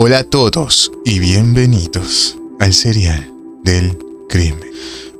Hola a todos y bienvenidos al serial del crimen.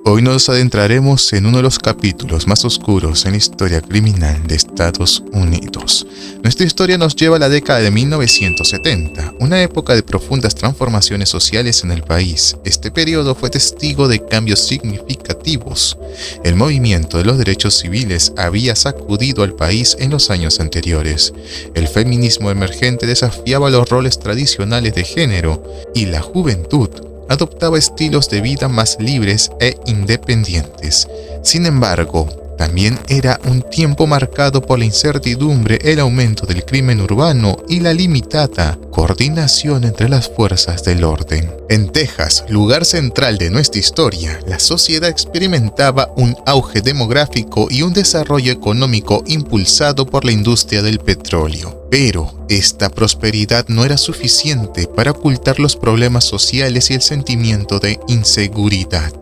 Hoy nos adentraremos en uno de los capítulos más oscuros en la historia criminal de Estados Unidos. Nuestra historia nos lleva a la década de 1970, una época de profundas transformaciones sociales en el país. Este periodo fue testigo de cambios significativos. El movimiento de los derechos civiles había sacudido al país en los años anteriores. El feminismo emergente desafiaba los roles tradicionales de género y la juventud adoptaba estilos de vida más libres e independientes. Sin embargo, también era un tiempo marcado por la incertidumbre, el aumento del crimen urbano y la limitada coordinación entre las fuerzas del orden. En Texas, lugar central de nuestra historia, la sociedad experimentaba un auge demográfico y un desarrollo económico impulsado por la industria del petróleo. Pero esta prosperidad no era suficiente para ocultar los problemas sociales y el sentimiento de inseguridad.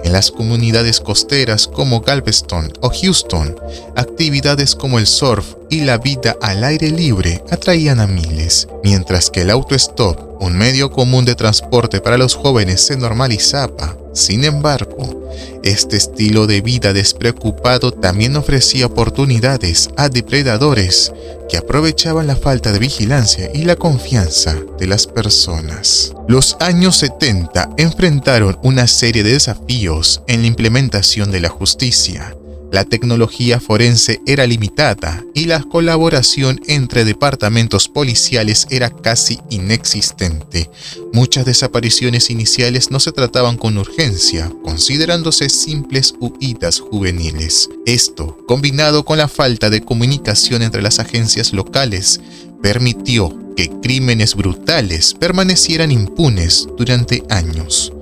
En las comunidades costeras como Galveston o Houston, actividades como el surf y la vida al aire libre atraían a miles, mientras que el autostop, un medio común de transporte para los jóvenes, se normalizaba. Sin embargo, este estilo de vida despreocupado también ofrecía oportunidades a depredadores que aprovechaban la falta de vigilancia y la confianza de las personas. Los años 70 enfrentaron una serie de desafíos en la implementación de la justicia. La tecnología forense era limitada y la colaboración entre departamentos policiales era casi inexistente. Muchas desapariciones iniciales no se trataban con urgencia, considerándose simples huidas juveniles. Esto, combinado con la falta de comunicación entre las agencias locales, permitió que crímenes brutales permanecieran impunes durante años.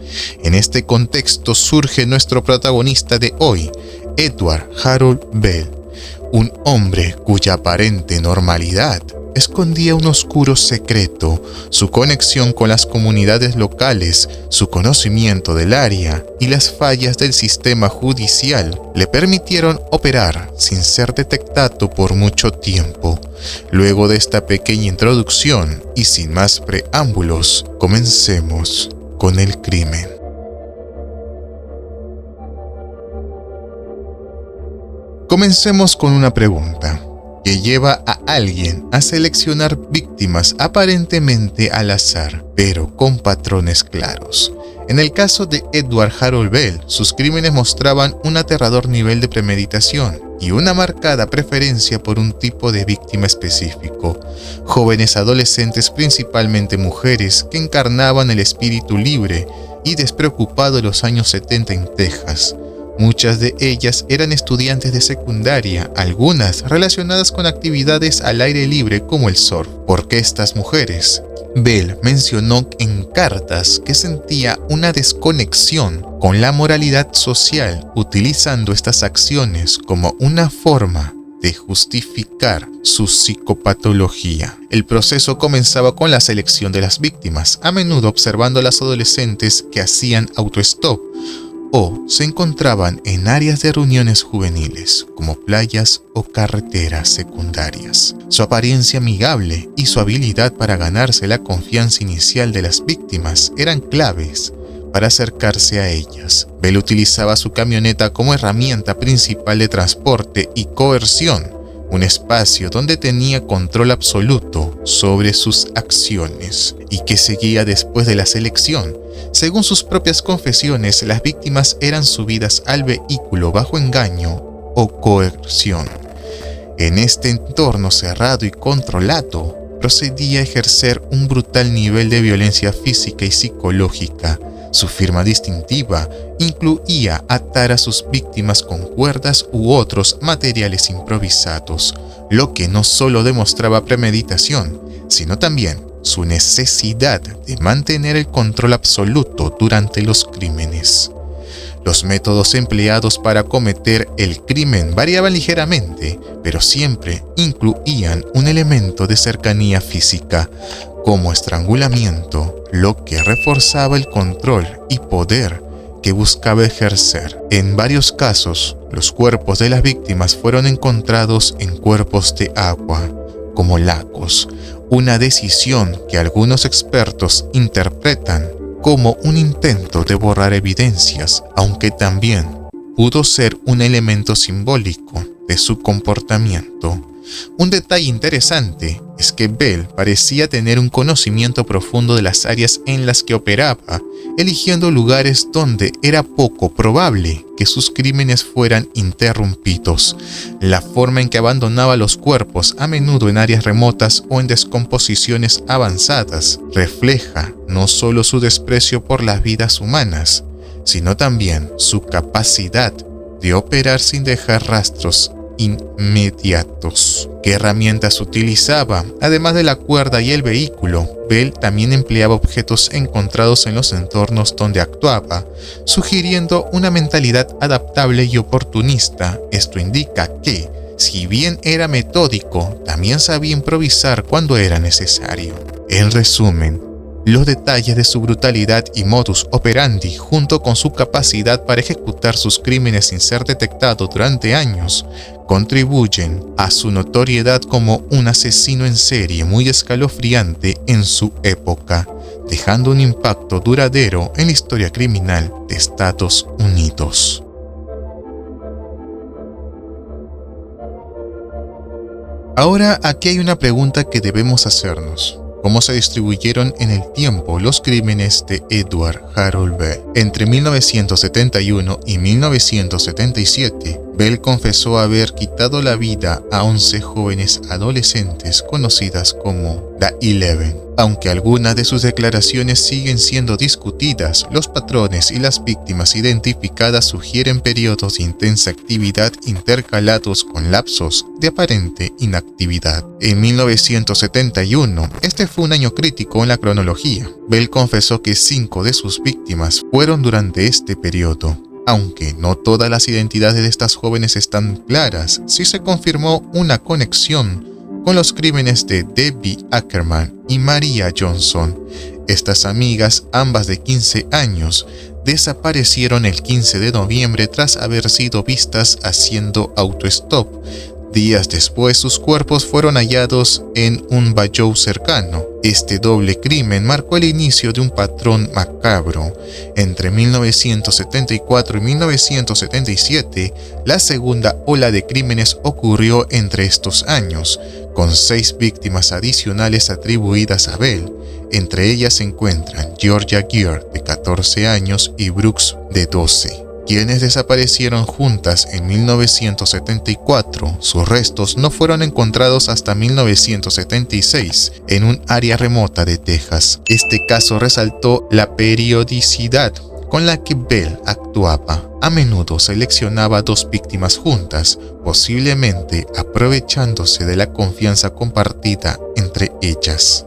En este contexto surge nuestro protagonista de hoy, Edward Harold Bell, un hombre cuya aparente normalidad escondía un oscuro secreto. Su conexión con las comunidades locales, su conocimiento del área y las fallas del sistema judicial le permitieron operar sin ser detectado por mucho tiempo. Luego de esta pequeña introducción y sin más preámbulos, comencemos con el crimen. Comencemos con una pregunta que lleva a alguien a seleccionar víctimas aparentemente al azar, pero con patrones claros. En el caso de Edward Harold Bell, sus crímenes mostraban un aterrador nivel de premeditación y una marcada preferencia por un tipo de víctima específico. Jóvenes adolescentes, principalmente mujeres, que encarnaban el espíritu libre y despreocupado de los años 70 en Texas. Muchas de ellas eran estudiantes de secundaria, algunas relacionadas con actividades al aire libre como el surf. ¿Por qué estas mujeres? Bell mencionó en cartas que sentía una desconexión con la moralidad social, utilizando estas acciones como una forma de justificar su psicopatología. El proceso comenzaba con la selección de las víctimas, a menudo observando a las adolescentes que hacían autostop o se encontraban en áreas de reuniones juveniles, como playas o carreteras secundarias. Su apariencia amigable y su habilidad para ganarse la confianza inicial de las víctimas eran claves para acercarse a ellas. Bell utilizaba su camioneta como herramienta principal de transporte y coerción, un espacio donde tenía control absoluto sobre sus acciones y que seguía después de la selección. Según sus propias confesiones, las víctimas eran subidas al vehículo bajo engaño o coerción. En este entorno cerrado y controlado, procedía a ejercer un brutal nivel de violencia física y psicológica. Su firma distintiva incluía atar a sus víctimas con cuerdas u otros materiales improvisados, lo que no solo demostraba premeditación, sino también su necesidad de mantener el control absoluto durante los crímenes. Los métodos empleados para cometer el crimen variaban ligeramente, pero siempre incluían un elemento de cercanía física, como estrangulamiento, lo que reforzaba el control y poder que buscaba ejercer. En varios casos, los cuerpos de las víctimas fueron encontrados en cuerpos de agua, como lagos, una decisión que algunos expertos interpretan como un intento de borrar evidencias, aunque también pudo ser un elemento simbólico de su comportamiento. Un detalle interesante es que Bell parecía tener un conocimiento profundo de las áreas en las que operaba, eligiendo lugares donde era poco probable que sus crímenes fueran interrumpidos. La forma en que abandonaba los cuerpos, a menudo en áreas remotas o en descomposiciones avanzadas, refleja no solo su desprecio por las vidas humanas, sino también su capacidad de operar sin dejar rastros inmediatos. ¿Qué herramientas utilizaba? Además de la cuerda y el vehículo, Bell también empleaba objetos encontrados en los entornos donde actuaba, sugiriendo una mentalidad adaptable y oportunista. Esto indica que, si bien era metódico, también sabía improvisar cuando era necesario. En resumen, los detalles de su brutalidad y modus operandi, junto con su capacidad para ejecutar sus crímenes sin ser detectado durante años, contribuyen a su notoriedad como un asesino en serie muy escalofriante en su época, dejando un impacto duradero en la historia criminal de Estados Unidos. Ahora, aquí hay una pregunta que debemos hacernos. ¿Cómo se distribuyeron en el tiempo los crímenes de Edward Harold Bell? Entre 1971 y 1977, Bell confesó haber quitado la vida a 11 jóvenes adolescentes conocidas como The 11. Aunque algunas de sus declaraciones siguen siendo discutidas, los patrones y las víctimas identificadas sugieren periodos de intensa actividad intercalados con lapsos de aparente inactividad. En 1971, este fue un año crítico en la cronología. Bell confesó que 5 de sus víctimas fueron durante este periodo. Aunque no todas las identidades de estas jóvenes están claras, sí se confirmó una conexión con los crímenes de Debbie Ackerman y Maria Johnson. Estas amigas, ambas de 15 años, desaparecieron el 15 de noviembre tras haber sido vistas haciendo autostop. Días después, sus cuerpos fueron hallados en un bayou cercano. Este doble crimen marcó el inicio de un patrón macabro. Entre 1974 y 1977, la segunda ola de crímenes ocurrió entre estos años, con 6 víctimas adicionales atribuidas a Bell. Entre ellas se encuentran Georgia Geer, de 14 años, y Brooks, de 12. Quienes desaparecieron juntas en 1974, sus restos no fueron encontrados hasta 1976 en un área remota de Texas. Este caso resaltó la periodicidad con la que Bell actuaba. A menudo seleccionaba 2 víctimas juntas, posiblemente aprovechándose de la confianza compartida entre ellas.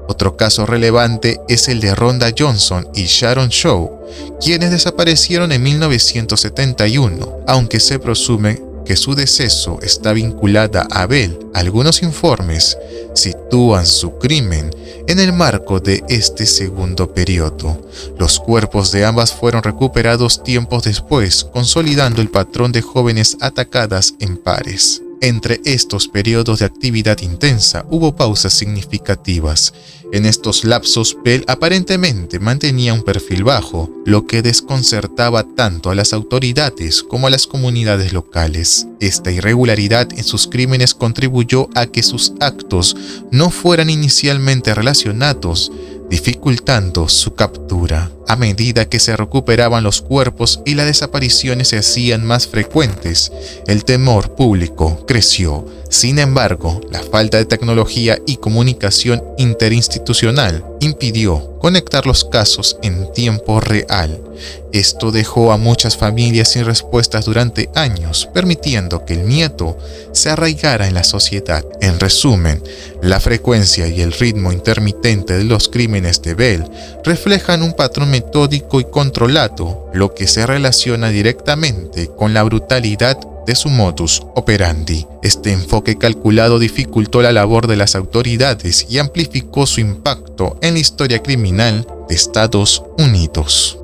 Otro caso relevante es el de Rhonda Johnson y Sharon Shaw, quienes desaparecieron en 1971, aunque se presume que su deceso está vinculada a Bell. Algunos informes sitúan su crimen en el marco de este segundo periodo. Los cuerpos de ambas fueron recuperados tiempos después, consolidando el patrón de jóvenes atacadas en pares. Entre estos periodos de actividad intensa hubo pausas significativas. En estos lapsos, Bell aparentemente mantenía un perfil bajo, lo que desconcertaba tanto a las autoridades como a las comunidades locales. Esta irregularidad en sus crímenes contribuyó a que sus actos no fueran inicialmente relacionados, dificultando su captura. A medida que se recuperaban los cuerpos y las desapariciones se hacían más frecuentes, el temor público creció. Sin embargo, la falta de tecnología y comunicación interinstitucional impidió conectar los casos en tiempo real. Esto dejó a muchas familias sin respuestas durante años, permitiendo que el miedo se arraigara en la sociedad. En resumen, la frecuencia y el ritmo intermitente de los crímenes de Bell reflejan un patrón metódico y controlado, lo que se relaciona directamente con la brutalidad de su modus operandi. Este enfoque calculado dificultó la labor de las autoridades y amplificó su impacto en la historia criminal de Estados Unidos.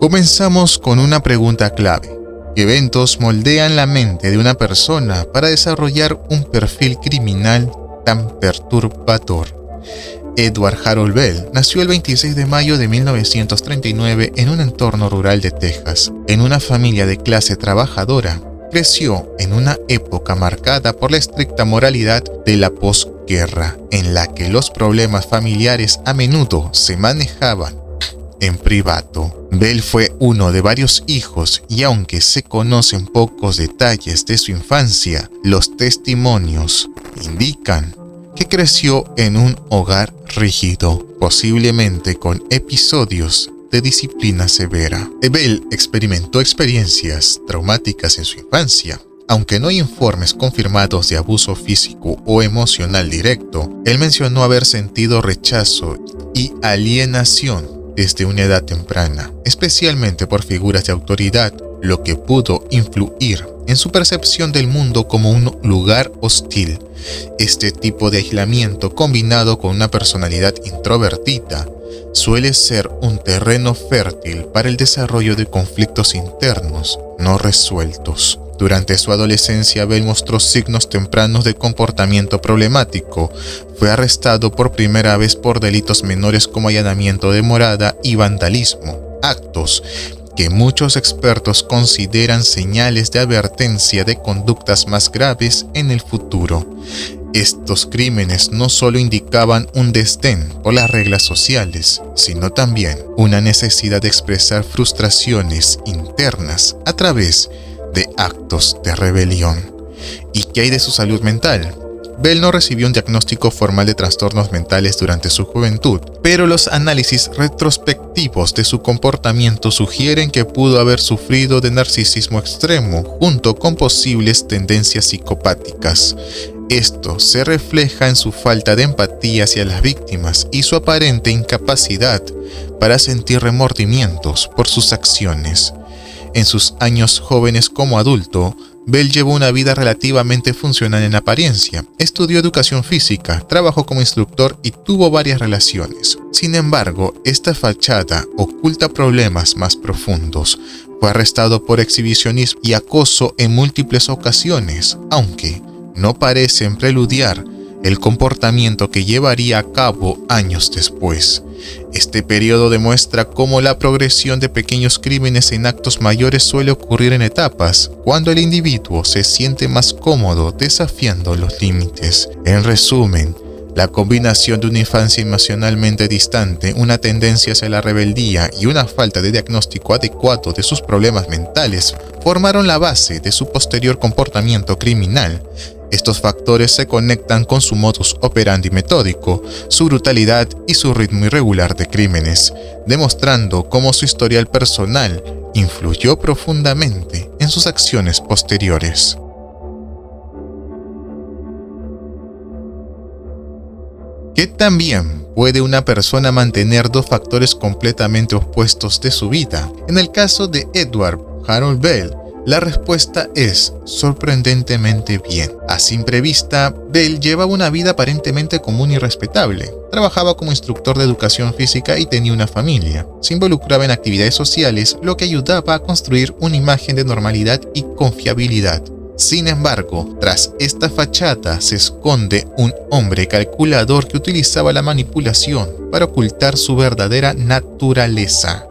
Comenzamos con una pregunta clave. eventos moldean la mente de una persona para desarrollar un perfil criminal tan perturbador. Edward Harold Bell nació el 26 de mayo de 1939 en un entorno rural de Texas. En una familia de clase trabajadora, creció en una época marcada por la estricta moralidad de la posguerra, en la que los problemas familiares a menudo se manejaban en privado. Bell fue uno de varios hijos y aunque se conocen pocos detalles de su infancia, los testimonios indican que creció en un hogar rígido, posiblemente con episodios de disciplina severa. Bell experimentó experiencias traumáticas en su infancia. Aunque no hay informes confirmados de abuso físico o emocional directo, él mencionó haber sentido rechazo y alienación desde una edad temprana, especialmente por figuras de autoridad, lo que pudo influir en su percepción del mundo como un lugar hostil. Este tipo de aislamiento, combinado con una personalidad introvertida, suele ser un terreno fértil para el desarrollo de conflictos internos no resueltos. Durante su adolescencia, Bell mostró signos tempranos de comportamiento problemático. Fue arrestado por primera vez por delitos menores como allanamiento de morada y vandalismo, actos que muchos expertos consideran señales de advertencia de conductas más graves en el futuro. Estos crímenes no solo indicaban un desdén por las reglas sociales, sino también una necesidad de expresar frustraciones internas a través de actos de rebelión. ¿Y qué hay de su salud mental? Bell no recibió un diagnóstico formal de trastornos mentales durante su juventud, pero los análisis retrospectivos de su comportamiento sugieren que pudo haber sufrido de narcisismo extremo junto con posibles tendencias psicopáticas. Esto se refleja en su falta de empatía hacia las víctimas y su aparente incapacidad para sentir remordimientos por sus acciones. En sus años jóvenes como adulto, Bell llevó una vida relativamente funcional en apariencia. Estudió educación física, trabajó como instructor y tuvo varias relaciones. Sin embargo, esta fachada oculta problemas más profundos. Fue arrestado por exhibicionismo y acoso en múltiples ocasiones, aunque no parecen preludiar el comportamiento que llevaría a cabo años después. Este periodo demuestra cómo la progresión de pequeños crímenes en actos mayores suele ocurrir en etapas, cuando el individuo se siente más cómodo desafiando los límites. En resumen, la combinación de una infancia emocionalmente distante, una tendencia hacia la rebeldía y una falta de diagnóstico adecuado de sus problemas mentales formaron la base de su posterior comportamiento criminal. Estos factores se conectan con su modus operandi metódico, su brutalidad y su ritmo irregular de crímenes, demostrando cómo su historial personal influyó profundamente en sus acciones posteriores. ¿Qué también puede una persona mantener dos factores completamente opuestos de su vida? En el caso de Edward Harold Bell, la respuesta es sorprendentemente bien. A simple vista, Bell llevaba una vida aparentemente común y respetable. Trabajaba como instructor de educación física y tenía una familia. Se involucraba en actividades sociales, lo que ayudaba a construir una imagen de normalidad y confiabilidad. Sin embargo, tras esta fachada se esconde un hombre calculador que utilizaba la manipulación para ocultar su verdadera naturaleza.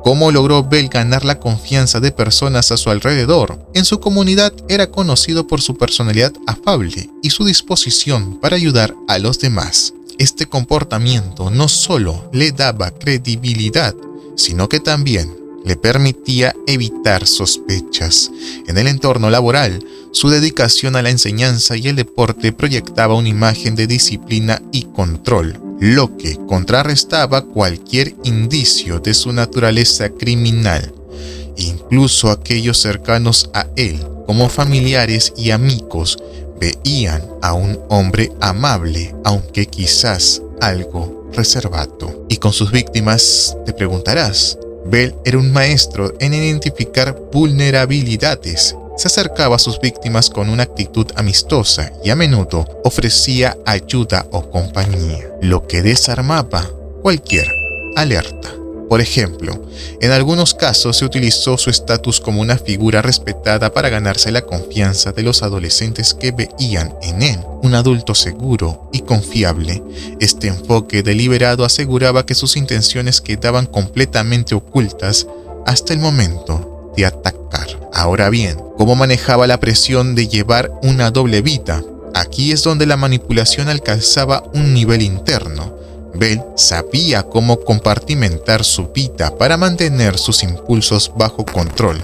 ¿Cómo logró Bell ganar la confianza de personas a su alrededor? En su comunidad era conocido por su personalidad afable y su disposición para ayudar a los demás. Este comportamiento no solo le daba credibilidad, sino que también le permitía evitar sospechas. En el entorno laboral, su dedicación a la enseñanza y el deporte proyectaba una imagen de disciplina y control, lo que contrarrestaba cualquier indicio de su naturaleza criminal. Incluso aquellos cercanos a él, como familiares y amigos, veían a un hombre amable, aunque quizás algo reservado. Y con sus víctimas, te preguntarás, Bell era un maestro en identificar vulnerabilidades. Se acercaba a sus víctimas con una actitud amistosa y a menudo ofrecía ayuda o compañía, lo que desarmaba cualquier alerta Por ejemplo, en algunos casos se utilizó su estatus como una figura respetada para ganarse la confianza de los adolescentes que veían en él un adulto seguro y confiable. Este enfoque deliberado aseguraba que sus intenciones quedaban completamente ocultas hasta el momento de atacar. Ahora bien, ¿cómo manejaba la presión de llevar una doble vida? Aquí es donde la manipulación alcanzaba un nivel interno. Bell sabía cómo compartimentar su vida para mantener sus impulsos bajo control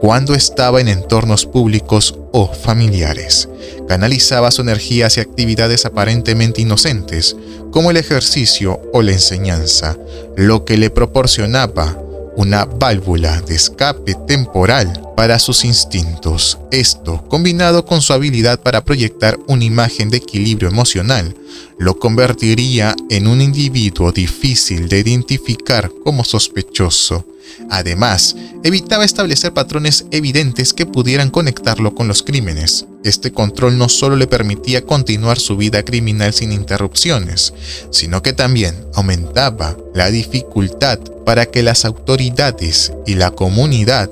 cuando estaba en entornos públicos o familiares. Canalizaba su energía hacia actividades aparentemente inocentes, como el ejercicio o la enseñanza, lo que le proporcionaba una válvula de escape temporal para sus instintos. Esto, combinado con su habilidad para proyectar una imagen de equilibrio emocional, lo convertiría en un individuo difícil de identificar como sospechoso. Además, evitaba establecer patrones evidentes que pudieran conectarlo con los crímenes. Este control no solo le permitía continuar su vida criminal sin interrupciones, sino que también aumentaba la dificultad para que las autoridades y la comunidad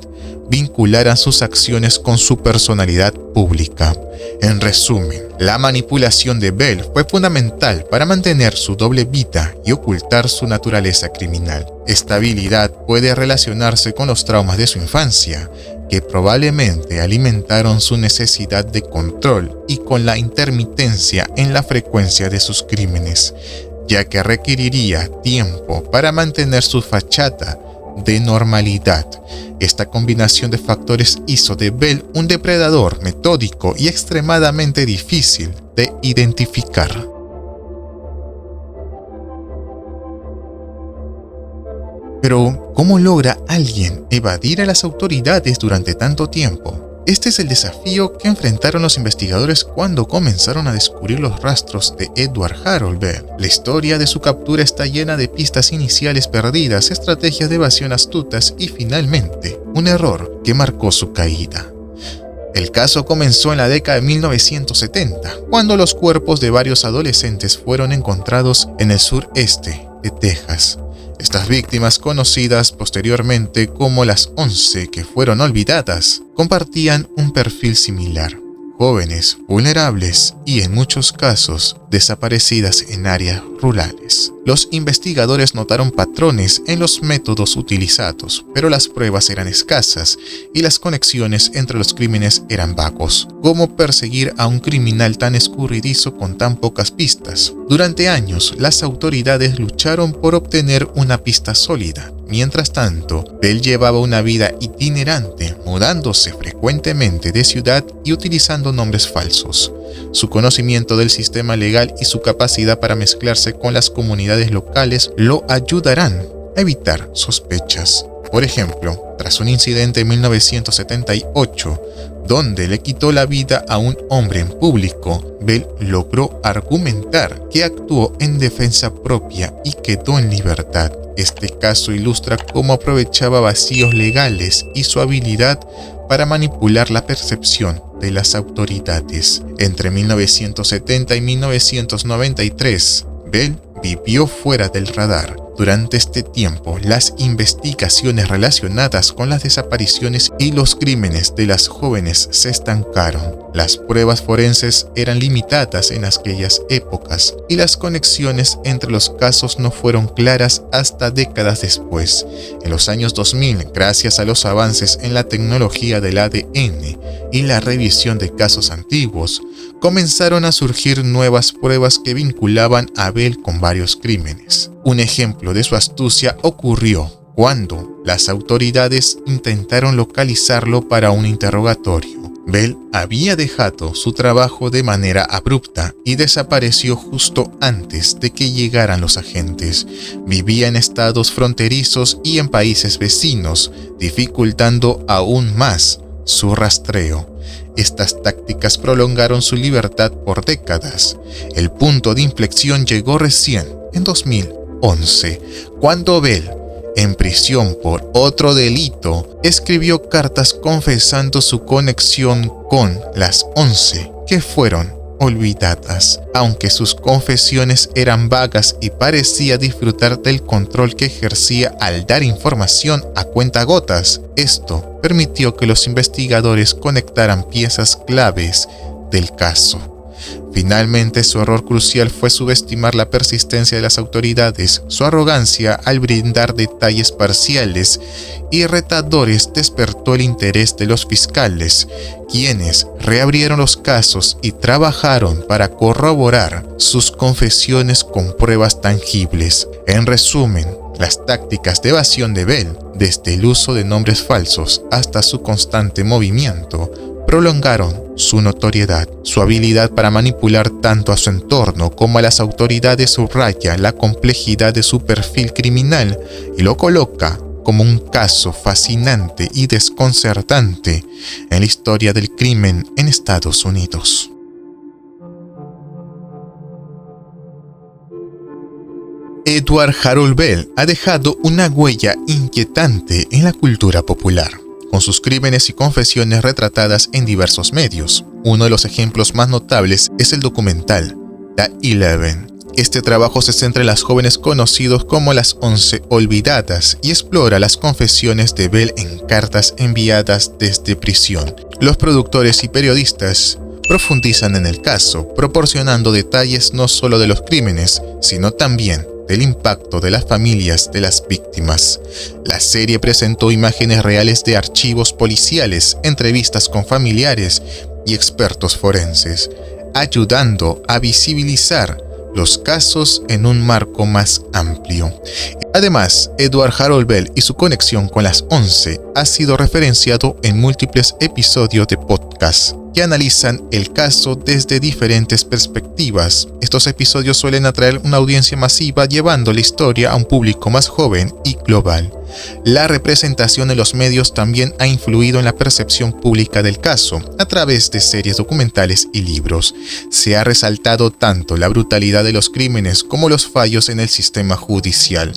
vincularan sus acciones con su personalidad pública. En resumen, la manipulación de Bell fue fundamental para mantener su doble vida y ocultar su naturaleza criminal. Esta habilidad puede relacionarse con los traumas de su infancia, que probablemente alimentaron su necesidad de control, y con la intermitencia en la frecuencia de sus crímenes, ya que requeriría tiempo para mantener su fachada de normalidad. Esta combinación de factores hizo de Bell un depredador metódico y extremadamente difícil de identificar. Pero, ¿cómo logra alguien evadir a las autoridades durante tanto tiempo? Este es el desafío que enfrentaron los investigadores cuando comenzaron a descubrir los rastros de Edward Harold Bell. La historia de su captura está llena de pistas iniciales perdidas, estrategias de evasión astutas y, finalmente, un error que marcó su caída. El caso comenzó en la década de 1970, cuando los cuerpos de varios adolescentes fueron encontrados en el sureste de Texas. Estas víctimas, conocidas posteriormente como las 11 que fueron olvidadas, compartían un perfil similar: jóvenes, vulnerables y, en muchos casos, desaparecidas en áreas rurales. Los investigadores notaron patrones en los métodos utilizados, pero las pruebas eran escasas y las conexiones entre los crímenes eran vagos. ¿Cómo perseguir a un criminal tan escurridizo con tan pocas pistas? Durante años, las autoridades lucharon por obtener una pista sólida. Mientras tanto, Bell llevaba una vida itinerante, mudándose frecuentemente de ciudad y utilizando nombres falsos. Su conocimiento del sistema legal y su capacidad para mezclarse con las comunidades locales lo ayudarán a evitar sospechas. Por ejemplo, tras un incidente en 1978, donde le quitó la vida a un hombre en público, Bell logró argumentar que actuó en defensa propia y quedó en libertad. Este caso ilustra cómo aprovechaba vacíos legales y su habilidad para manipular la percepción de las autoridades. Entre 1970 y 1993, Bell vivió fuera del radar. Durante este tiempo, las investigaciones relacionadas con las desapariciones y los crímenes de las jóvenes se estancaron. Las pruebas forenses eran limitadas en aquellas épocas y las conexiones entre los casos no fueron claras hasta décadas después. En los años 2000, gracias a los avances en la tecnología del ADN y la revisión de casos antiguos, comenzaron a surgir nuevas pruebas que vinculaban a Bell con varios crímenes. Un ejemplo de su astucia ocurrió cuando las autoridades intentaron localizarlo para un interrogatorio. Bell había dejado su trabajo de manera abrupta y desapareció justo antes de que llegaran los agentes. Vivía en estados fronterizos y en países vecinos, dificultando aún más su rastreo. Estas tácticas prolongaron su libertad por décadas. El punto de inflexión llegó recién en 2011, cuando Bell, en prisión por otro delito, escribió cartas confesando su conexión con las 11 que fueron olvidadas. Aunque sus confesiones eran vagas y parecía disfrutar del control que ejercía al dar información a cuentagotas, esto permitió que los investigadores conectaran piezas claves del caso. Finalmente, su error crucial fue subestimar la persistencia de las autoridades. Su arrogancia al brindar detalles parciales y retadores despertó el interés de los fiscales, quienes reabrieron los casos y trabajaron para corroborar sus confesiones con pruebas tangibles. En resumen, las tácticas de evasión de Bell, desde el uso de nombres falsos hasta su constante movimiento, prolongaron su notoriedad. Su habilidad para manipular tanto a su entorno como a las autoridades subraya la complejidad de su perfil criminal y lo coloca como un caso fascinante y desconcertante en la historia del crimen en Estados Unidos. Edward Harold Bell ha dejado una huella inquietante en la cultura popular, con sus crímenes y confesiones retratadas en diversos medios. Uno de los ejemplos más notables es el documental The 11. Este trabajo se centra en las jóvenes conocidos como las 11 olvidadas y explora las confesiones de Bell en cartas enviadas desde prisión. Los productores y periodistas profundizan en el caso, proporcionando detalles no solo de los crímenes, sino también del impacto de las familias de las víctimas. La serie presentó imágenes reales de archivos policiales, entrevistas con familiares y expertos forenses, ayudando a visibilizar los casos en un marco más amplio. Además, Edward Harold Bell y su conexión con las 11 ha sido referenciado en múltiples episodios de podcast que analizan el caso desde diferentes perspectivas. Estos episodios suelen atraer una audiencia masiva, llevando la historia a un público más joven y global. La representación en los medios también ha influido en la percepción pública del caso a través de series documentales y libros. Se ha resaltado tanto la brutalidad de los crímenes como los fallos en el sistema judicial.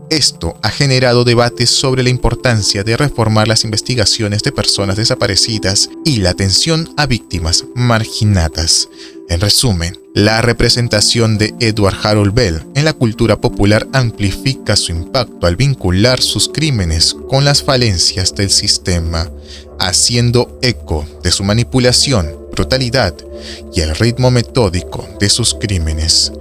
Esto ha generado debates sobre la importancia de reformar las investigaciones de personas desaparecidas y la atención a víctimas marginadas. En resumen, la representación de Edward Harold Bell en la cultura popular amplifica su impacto al vincular sus crímenes con las falencias del sistema, haciendo eco de su manipulación, brutalidad y el ritmo metódico de sus crímenes.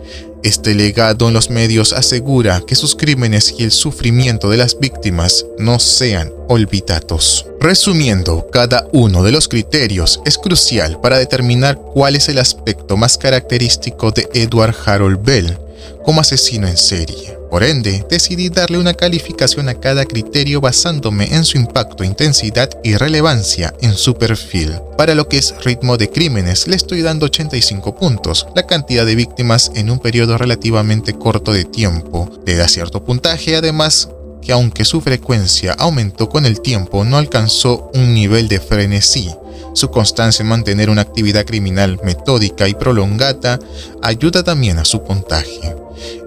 Este legado en los medios asegura que sus crímenes y el sufrimiento de las víctimas no sean olvidados. Resumiendo, cada uno de los criterios es crucial para determinar cuál es el aspecto más característico de Edward Harold Bell como asesino en serie. Por ende, decidí darle una calificación a cada criterio basándome en su impacto, intensidad y relevancia en su perfil. Para lo que es ritmo de crímenes, le estoy dando 85 puntos. La cantidad de víctimas en un periodo relativamente corto de tiempo le da cierto puntaje, además que aunque su frecuencia aumentó con el tiempo, no alcanzó un nivel de frenesí. Su constancia en mantener una actividad criminal metódica y prolongada ayuda también a su puntaje.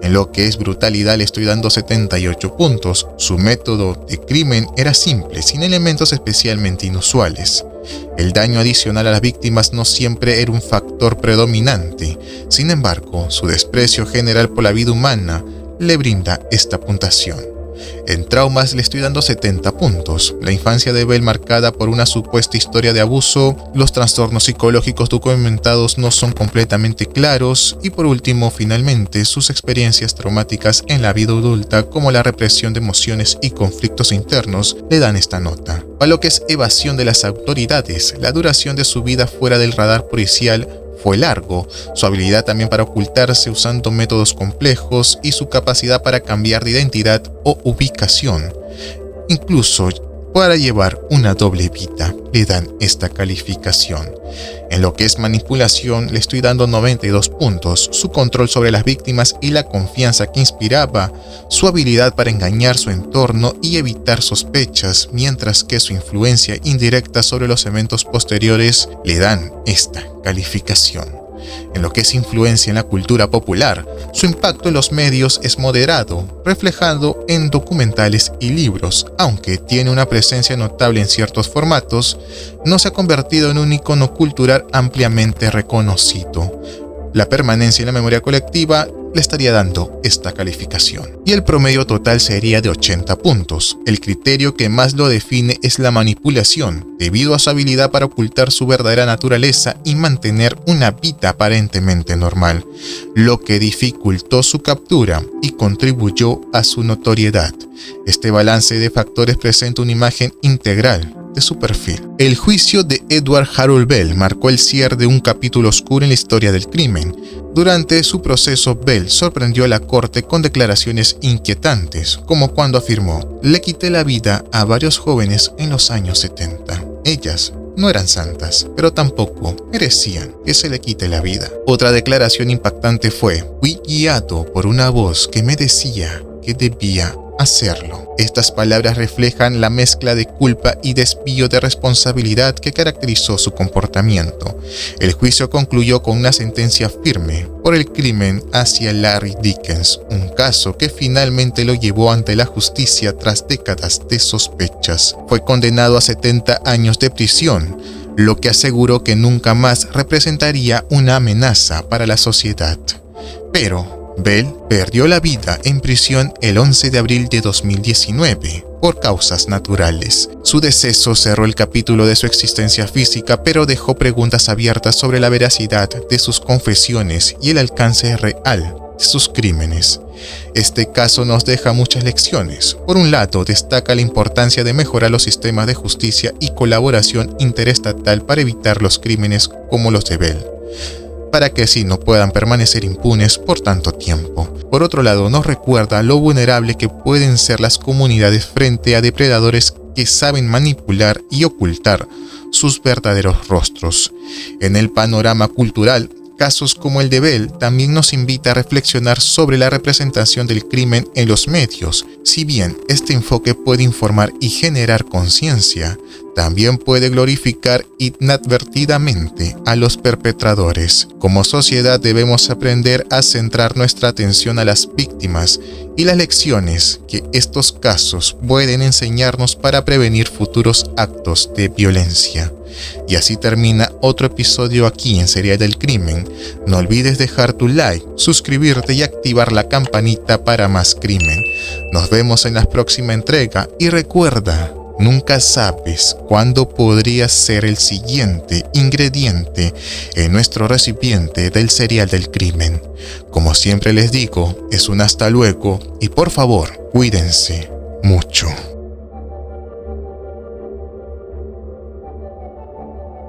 En lo que es brutalidad le estoy dando 78 puntos. Su método de crimen era simple, sin elementos especialmente inusuales. El daño adicional a las víctimas no siempre era un factor predominante. Sin embargo, su desprecio general por la vida humana le brinda esta puntuación. En traumas le estoy dando 70 puntos. La infancia de Bell marcada por una supuesta historia de abuso, los trastornos psicológicos documentados no son completamente claros y por último, finalmente, sus experiencias traumáticas en la vida adulta como la represión de emociones y conflictos internos le dan esta nota. Para lo que es evasión de las autoridades, la duración de su vida fuera del radar policial fue largo, su habilidad también para ocultarse usando métodos complejos y su capacidad para cambiar de identidad o ubicación, incluso para llevar una doble vida, le dan esta calificación. En lo que es manipulación le estoy dando 92 puntos, su control sobre las víctimas y la confianza que inspiraba, su habilidad para engañar su entorno y evitar sospechas, mientras que su influencia indirecta sobre los eventos posteriores le dan esta calificación. En lo que es influencia en la cultura popular, su impacto en los medios es moderado, reflejado en documentales y libros, aunque tiene una presencia notable en ciertos formatos, no se ha convertido en un icono cultural ampliamente reconocido. La permanencia en la memoria colectiva le estaría dando esta calificación. Y el promedio total sería de 80 puntos. El criterio que más lo define es la manipulación, debido a su habilidad para ocultar su verdadera naturaleza y mantener una vida aparentemente normal, lo que dificultó su captura y contribuyó a su notoriedad. Este balance de factores presenta una imagen integral de su perfil. El juicio de Edward Harold Bell marcó el cierre de un capítulo oscuro en la historia del crimen. Durante su proceso, Bell sorprendió a la corte con declaraciones inquietantes, como cuando afirmó: "Le quité la vida a varios jóvenes en los años 70. Ellas no eran santas, pero tampoco merecían que se le quite la vida". Otra declaración impactante fue: "Fui guiado por una voz que me decía que debía hacerlo". Estas palabras reflejan la mezcla de culpa y desvío de responsabilidad que caracterizó su comportamiento. El juicio concluyó con una sentencia firme por el crimen hacia Larry Dickens, un caso que finalmente lo llevó ante la justicia tras décadas de sospechas. Fue condenado a 70 años de prisión, lo que aseguró que nunca más representaría una amenaza para la sociedad. Pero Bell perdió la vida en prisión el 11 de abril de 2019 por causas naturales. Su deceso cerró el capítulo de su existencia física, pero dejó preguntas abiertas sobre la veracidad de sus confesiones y el alcance real de sus crímenes. Este caso nos deja muchas lecciones. Por un lado, destaca la importancia de mejorar los sistemas de justicia y colaboración interestatal para evitar los crímenes como los de Bell, para que así no puedan permanecer impunes por tanto tiempo. Por otro lado, nos recuerda lo vulnerable que pueden ser las comunidades frente a depredadores que saben manipular y ocultar sus verdaderos rostros. En el panorama cultural, casos como el de Bell también nos invita a reflexionar sobre la representación del crimen en los medios. Si bien este enfoque puede informar y generar conciencia, también puede glorificar inadvertidamente a los perpetradores. Como sociedad debemos aprender a centrar nuestra atención a las víctimas y las lecciones que estos casos pueden enseñarnos para prevenir futuros actos de violencia. Y así termina otro episodio aquí en Serial del Crimen. No olvides dejar tu like, suscribirte y activar la campanita para más crimen. Nos vemos en la próxima entrega y recuerda: nunca sabes cuándo podría ser el siguiente ingrediente en nuestro recipiente del Serial del Crimen. Como siempre les digo, es un hasta luego y por favor, cuídense mucho.